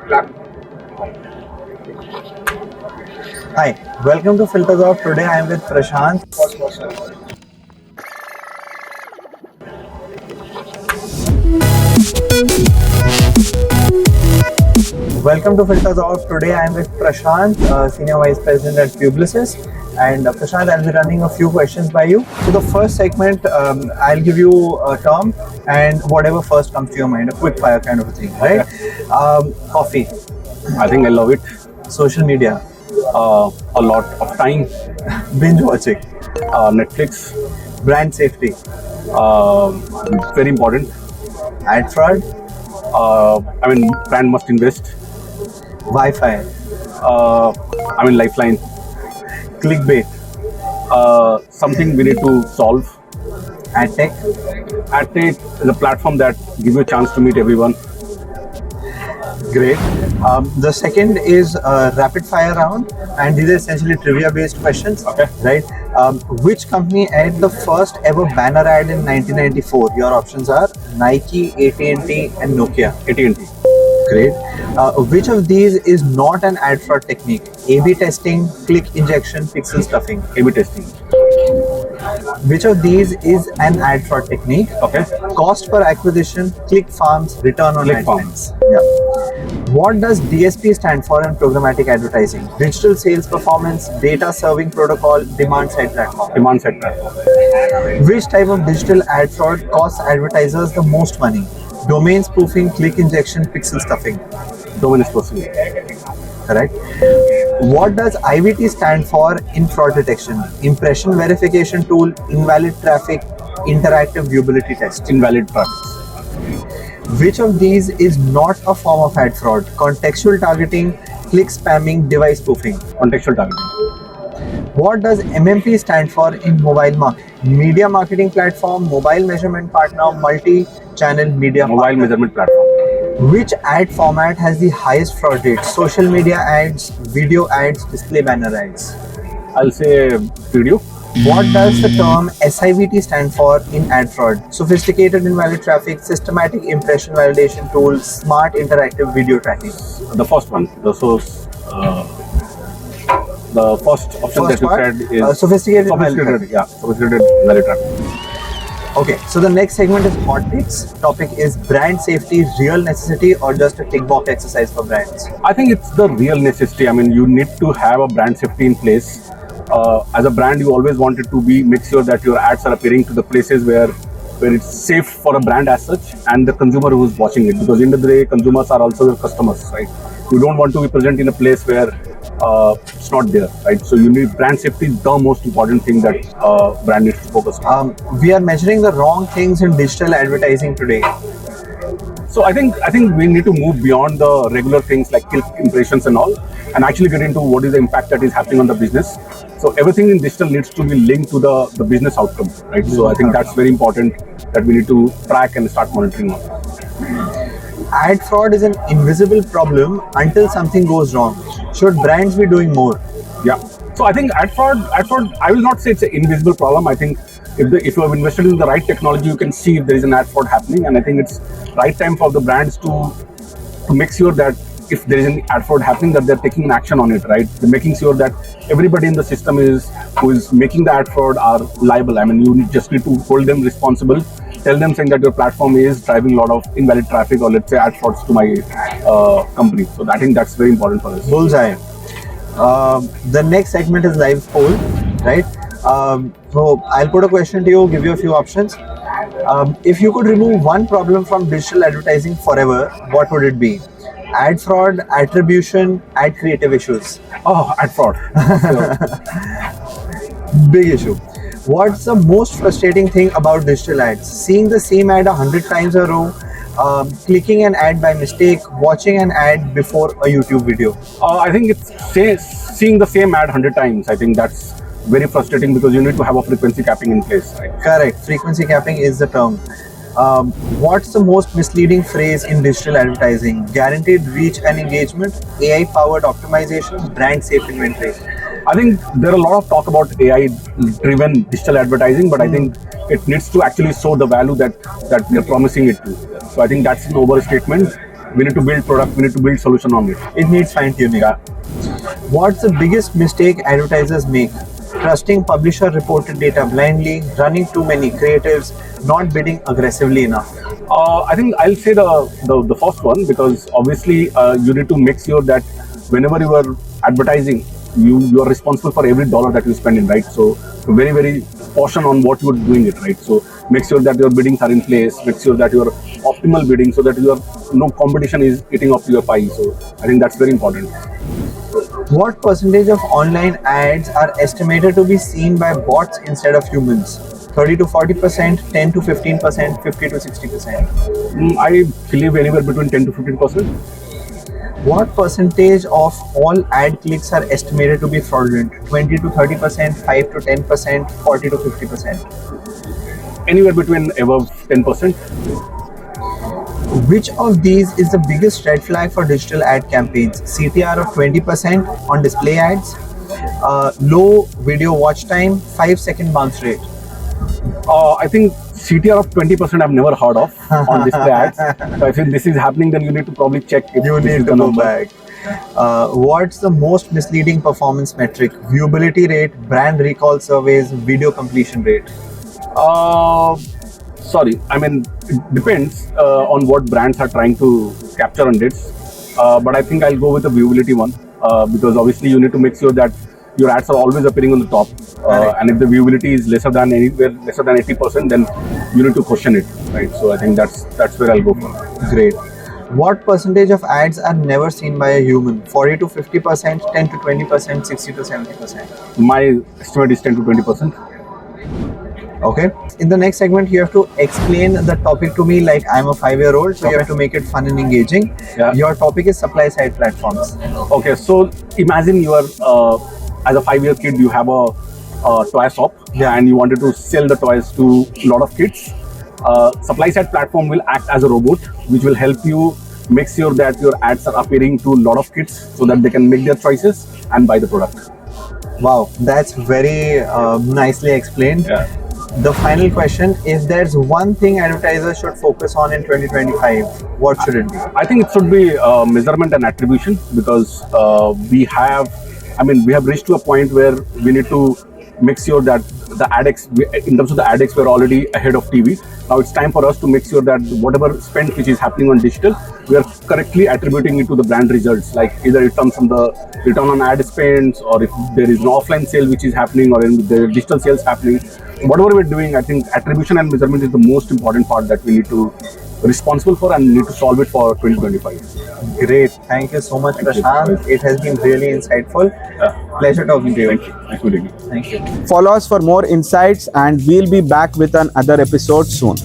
Hi, welcome to Filters Off. Today I am with Prashant. Welcome to Filters Off. Today I am with Prashant, Senior Vice President at Publicis. And Prashant, I'll be running a few questions by you. So the first segment, I'll give you a term and whatever first comes to your mind, a quick fire kind of a thing, right? Coffee, I think I love it. social media, A lot of time. binge watching, Netflix, brand safety, very important. ad fraud, Brand must invest. Wi-Fi, Lifeline. clickbait, Something we need to solve. ad tech, AdTech is a platform that gives you a chance to meet everyone. great. The second is rapid fire round, and these are essentially trivia based questions. Okay. Right. Which company aired the first ever banner ad in 1994? Your options are Nike, AT&T, and Nokia. AT&T. Great. Which of these is not an ad fraud technique? A/B testing, click injection, pixel stuffing. A/B testing. Which of these is an ad fraud technique? Okay. Cost per acquisition, click farms, return on Click ad farms. spends. Yeah. What does DSP stand for in programmatic advertising? Digital sales performance, data serving protocol, demand side platform. Demand side platform. Which type of digital ad fraud costs advertisers the most money? Domain spoofing, click injection, pixel stuffing. Domain is possible. Correct. What does IVT stand for in fraud detection? Impression verification tool, invalid traffic, interactive viewability test. Invalid traffic. Which of these is not a form of ad fraud? Contextual targeting, click spamming, device spoofing. Contextual targeting. What does MMP stand for in mobile marketing? Media marketing platform, mobile measurement partner, multi-channel media Mobile partner. measurement platform. Which ad format has the highest fraud rate? Social media ads, video ads, display banner ads. I'll say video. What does the term SIVT stand for in ad fraud? Sophisticated invalid traffic, systematic impression validation tool, smart interactive video tracking. The first one. The first option First that you part, said is sophisticated invalid traffic. sophisticated invalid traffic. Okay, so the next segment is hot takes. Topic is brand safety, real necessity or just a tick box exercise for brands? I think it's the real necessity. You need to have a brand safety in place. As a brand, you always want it to make sure that your ads are appearing to the places where it's safe for a brand as such and the consumer who is watching it. Because in the day, consumers are also your customers, right? You don't want to be present in a place where it's not there, right? So you need brand safety is the most important thing that brand needs to focus on. We are measuring the wrong things in digital advertising today. So I think we need to move beyond the regular things like click impressions and all, and actually get into what is the impact that is happening on the business. So everything in digital needs to be linked to the business outcome, right? So I think that's very important that we need to track and start monitoring on. Ad fraud is an invisible problem until something goes wrong. Should brands be doing more? Yeah. So I think ad fraud, I will not say it's an invisible problem. I think if you have invested in the right technology, you can see if there is an ad fraud happening. And I think it's right time for the brands to make sure that if there is an ad fraud happening, that they're taking an action on it, right? They're making sure that everybody in the system who is making the ad fraud are liable. You just need to hold them responsible. Tell them saying that your platform is driving a lot of invalid traffic or let's say ad frauds to my company. So I think that's very important for us. Bullseye. The next segment is live poll, right? So I'll put a question to you, give you a few options. If you could remove one problem from digital advertising forever, what would it be? Ad fraud, attribution, ad creative issues. Oh, ad fraud. Big issue. What's the most frustrating thing about digital ads? Seeing the same ad 100 times a row, clicking an ad by mistake, watching an ad before a YouTube video. I think it's seeing the same ad 100 times. I think that's very frustrating because you need to have a frequency capping in place, right? Correct. Frequency capping is the term. What's the most misleading phrase in digital advertising? Guaranteed reach and engagement, AI-powered optimization, brand safe inventory. I think there are a lot of talk about AI-driven digital advertising, but I think it needs to actually show the value that we are promising it to. So I think that's an overstatement. we need to build product, we need to build solution on it. It needs fine tuning. Yeah. What's the biggest mistake advertisers make? Trusting publisher reported data blindly, running too many creatives, not bidding aggressively enough. I think I'll say the first one, because obviously you need to make sure that whenever you are advertising, you are responsible for every dollar that you spend in, right? So very caution on what you are doing it, right? So make sure that your biddings are in place, make sure that your optimal bidding, so that your no competition is eating up your pie. So I think that's very important. What percentage of online ads are estimated to be seen by bots instead of humans? 30 to 40%, 10 to 15%, 50 to 60%. I believe anywhere between 10 to 15%. What percentage of all ad clicks are estimated to be fraudulent? 20 to 30%, 5 to 10%, 40 to 50%. Anywhere between above 10%. Which of these is the biggest red flag for digital ad campaigns? CTR of 20% on display ads, low video watch time, 5-second bounce rate. I think CTR of 20% I've never heard of on display ads. So if this is happening, then you need to probably check if You this is need the to go number. back. What's the most misleading performance metric? Viewability rate, brand recall surveys, video completion rate. Sorry, I mean, it depends on what brands are trying to capture on this. But I think I'll go with the viewability one, because obviously you need to make sure that your ads are always appearing on the top. Correct. And if the viewability is lesser than 80%, then you need to question it, right? So I think that's where I'll go for. Great. What percentage of ads are never seen by a human? 40 to 50%, 10 to 20%, 60 to 70%. My estimate is 10 to 20%. Okay. In the next segment, you have to explain the topic to me like I'm a 5-year-old, so you have to make it fun and engaging. Yeah. Your topic is supply side platforms. Okay, so imagine you are as a 5-year kid, you have a toy shop, and you wanted to sell the toys to a lot of kids. Supply side platform will act as a robot, which will help you make sure that your ads are appearing to a lot of kids, so that they can make their choices and buy the product. Wow, that's very nicely explained. Yeah. The final question, if there's one thing advertisers should focus on in 2025, what should it be? I think it should be measurement and attribution, because we have reached to a point where we need to make sure that the in terms of the AdX, we're already ahead of TV. Now it's time for us to make sure that whatever spend which is happening on digital, we are correctly attributing it to the brand results. Like either it comes from the return on ad spends, or if there is an offline sale which is happening, or in the digital sales happening. Whatever we're doing, I think attribution and measurement is the most important part that we need to responsible for and need to solve it for 2025. Great. Thank you so much, Prashant. It has been really insightful. Pleasure talking to you. Thank you. Thank you. Thank you. Follow us for more insights, and we'll be back with another episode soon.